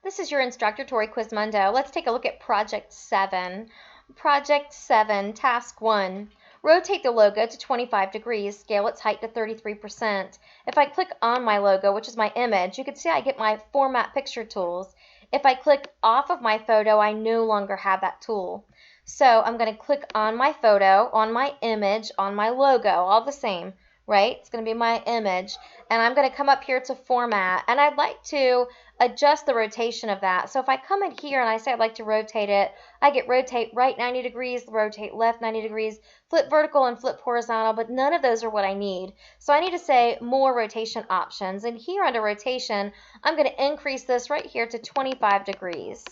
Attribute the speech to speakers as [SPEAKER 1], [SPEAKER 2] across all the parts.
[SPEAKER 1] This is your instructor, Tori Quizmundo. Let's take a look at Project 7. Project 7, Task 1. Rotate the logo to 25 degrees, scale its height to 33%. If I click on my logo, which is my image, you can see I get my Format Picture tools. If I click off of my photo, I no longer have that tool. So I'm going to click on my photo, on my image, on my logo, all the same, right? It's going to be my image. And I'm going to come up here to Format, and I'd like to adjust the rotation of that. So if I come in here and I say I'd like to rotate it, I get rotate right 90 degrees, rotate left 90 degrees, flip vertical and flip horizontal, but none of those are what I need. So I need to say more rotation options. And here under rotation, I'm going to increase this right here to 25 degrees.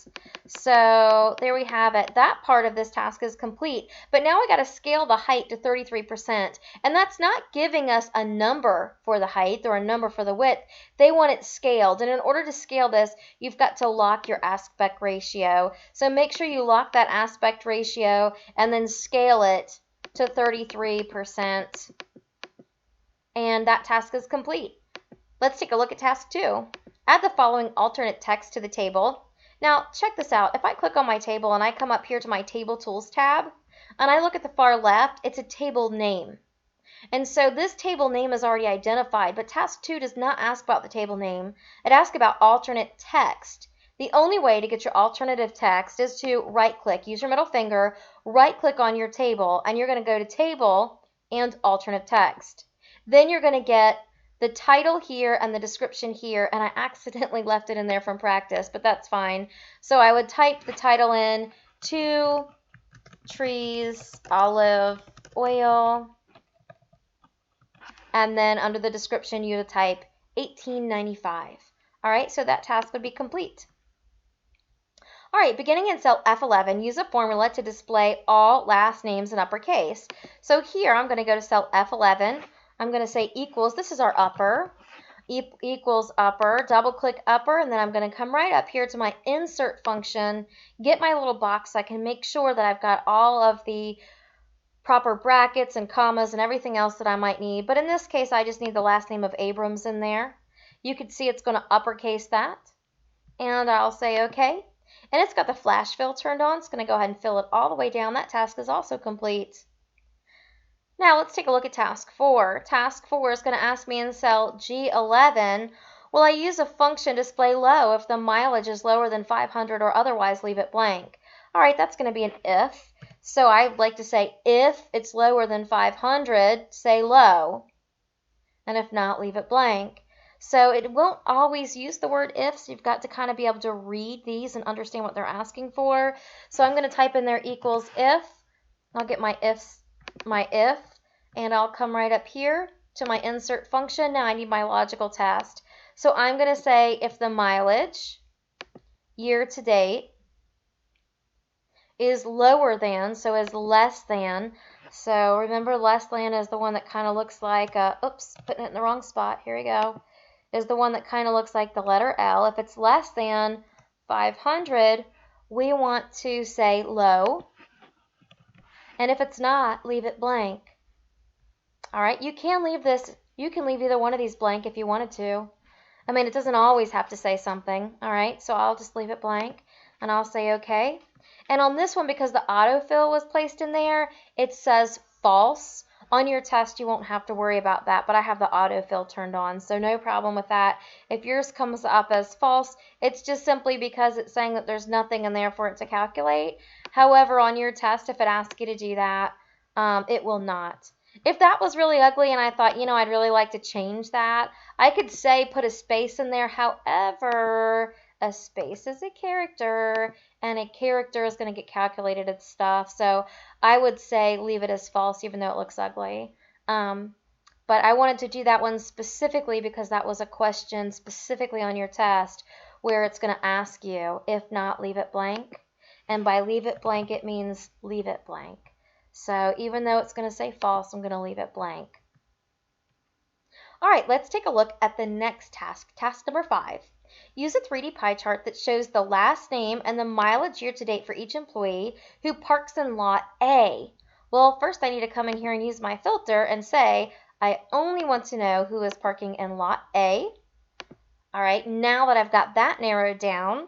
[SPEAKER 1] So there we have it. That part of this task is complete. But now we got to scale the height to 33%. And that's not giving us a number for the height or a number for the width. They want it scaled. And in order to scale this, you've got to lock your aspect ratio. So make sure you lock that aspect ratio and then scale it to 33%. And that task is complete. Let's take a look at task 2. Add the following alternate text to the table. Now, check this out. If I click on my table and I come up here to my Table Tools tab, and I look at the far left, it's a table name. And so this table name is already identified, but task 2 does not ask about the table name. It asks about alternate text. The only way to get your alternative text is to right-click, use your middle finger, right-click on your table, and you're going to go to Table and Alternate Text. Then you're going to get the title here and the description here, and I accidentally left it in there from practice, but that's fine. So I would type the title in, 2 trees, olive oil, and then under the description you would type 1895. All right, so that task would be complete. All right, beginning in cell F11, use a formula to display all last names in uppercase. So here I'm going to go to cell F11. I'm going to say equals, this is our upper, equals upper, double click upper, and then I'm going to come right up here to my insert function, get my little box so I can make sure that I've got all of the proper brackets and commas and everything else that I might need. But in this case, I just need the last name of Abrams in there. You can see it's going to uppercase that. And I'll say OK. And it's got the flash fill turned on. It's going to go ahead and fill it all the way down. That task is also complete. Now let's take a look at task 4. Task 4 is going to ask me in cell G11, will I use a function display low if the mileage is lower than 500 or otherwise leave it blank? All right, that's going to be an if. So I'd like to say if it's lower than 500, say low. And if not, leave it blank. So it won't always use the word if, so you've got to kind of be able to read these and understand what they're asking for. So I'm going to type in there equals if. I'll get my if, and I'll come right up here to my insert function. Now I need my logical test. So I'm going to say if the mileage year to date is lower than, so is less than. So remember, less than is the one that kind of looks like, oops, putting it in the wrong spot. Here we go. Is the one that kind of looks like the letter L. If it's less than 500, we want to say low. And if it's not, leave it blank. All right, you can leave this, you can leave either one of these blank if you wanted to. I mean, it doesn't always have to say something. All right, so I'll just leave it blank and I'll say OK. And on this one, because the autofill was placed in there, it says false. On your test, you won't have to worry about that, but I have the autofill turned on, so no problem with that. If yours comes up as false, it's just simply because it's saying that there's nothing in there for it to calculate. However, on your test, if it asks you to do that, it will not. If that was really ugly and I thought, I'd really like to change that, I could say put a space in there. However, a space is a character, and a character is going to get calculated and stuff. So I would say leave it as false, even though it looks ugly. But I wanted to do that one specifically because that was a question specifically on your test where it's going to ask you, if not, leave it blank. And by leave it blank, it means leave it blank. So even though it's going to say false, I'm going to leave it blank. All right, let's take a look at the next task, task number 5. Use a 3D pie chart that shows the last name and the mileage year to date for each employee who parks in lot A. Well, first I need to come in here and use my filter and say, I only want to know who is parking in lot A. All right, now that I've got that narrowed down,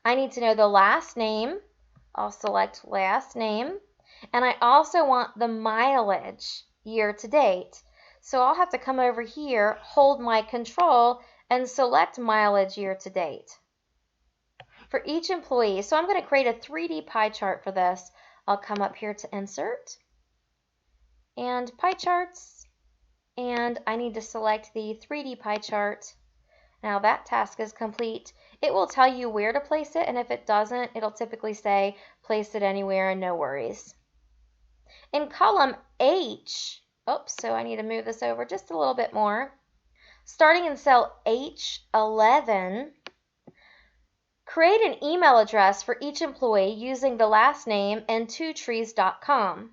[SPEAKER 1] I need to know the last name. I'll select last name. And I also want the mileage year to date. So I'll have to come over here, hold my control, and select mileage year to date for each employee. So I'm going to create a 3D pie chart for this. I'll come up here to Insert and Pie Charts, and I need to select the 3D pie chart. Now that task is complete. It will tell you where to place it, and if it doesn't, it'll typically say place it anywhere and no worries. In column H, so I need to move this over just a little bit more. Starting in cell H11, create an email address for each employee using the last name and twotrees.com.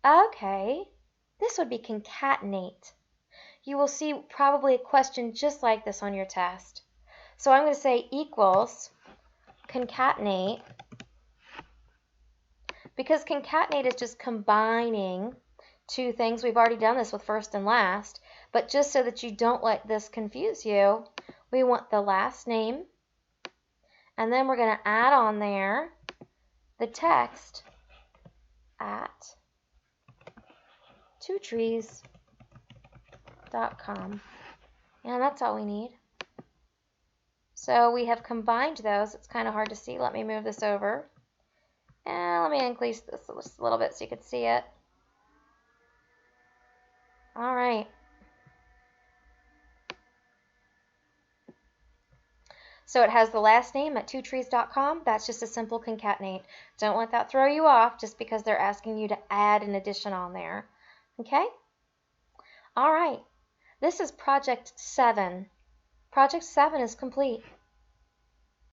[SPEAKER 1] Okay, this would be concatenate. You will see probably a question just like this on your test. So I'm going to say equals concatenate, because concatenate is just combining two things. We've already done this with first and last, but just so that you don't let this confuse you, we want the last name, and then we're going to add on there the text at twotrees.com. And that's all we need. So we have combined those. It's kind of hard to see. Let me move this over. And let me increase this just a little bit so you can see it. All right. So it has the last name at twotrees.com. That's just a simple concatenate. Don't let that throw you off just because they're asking you to add an addition on there. Okay? All right. This is Project 7. Project 7 is complete.